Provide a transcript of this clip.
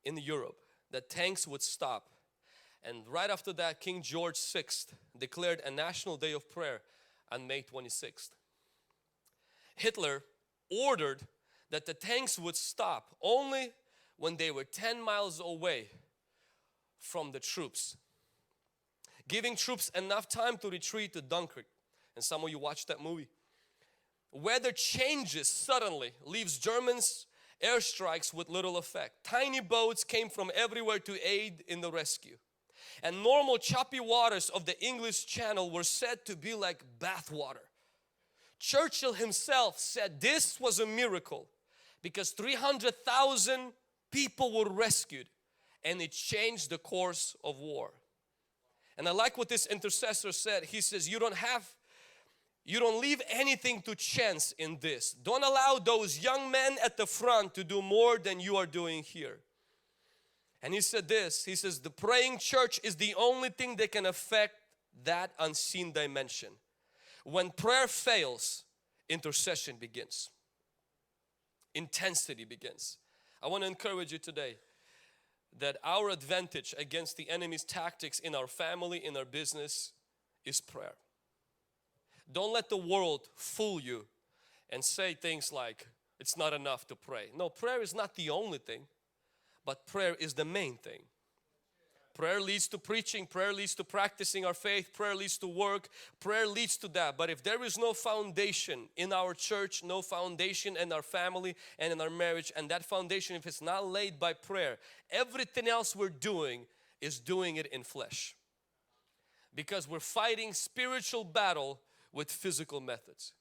in Europe that tanks would stop. And right after that, King George VI declared a national day of prayer on May 26th. Hitler ordered that the tanks would stop only when they were 10 miles away from the troops, giving troops enough time to retreat to Dunkirk. And some of you watched that movie. Weather changes suddenly, leaves Germans' airstrikes with little effect. Tiny boats came from everywhere to aid in the rescue. And normal choppy waters of the English Channel were said to be like bath water. Churchill himself said this was a miracle because 300,000 people were rescued and it changed the course of war. And I like what this intercessor said. He says, you don't leave anything to chance in this. Don't allow those young men at the front to do more than you are doing here. And he said this, he says, the praying church is the only thing that can affect that unseen dimension. When prayer fails, intercession begins. Intensity begins. I want to encourage you today that our advantage against the enemy's tactics in our family, in our business, is prayer. Don't let the world fool you and say things like, it's not enough to pray. No, prayer is not the only thing, but prayer is the main thing. Prayer leads to preaching, prayer leads to practicing our faith, prayer leads to work, prayer leads to that. But if there is no foundation in our church, no foundation in our family and in our marriage, and that foundation, if it's not laid by prayer, everything else we're doing is doing it in flesh. Because we're fighting spiritual battle with physical methods.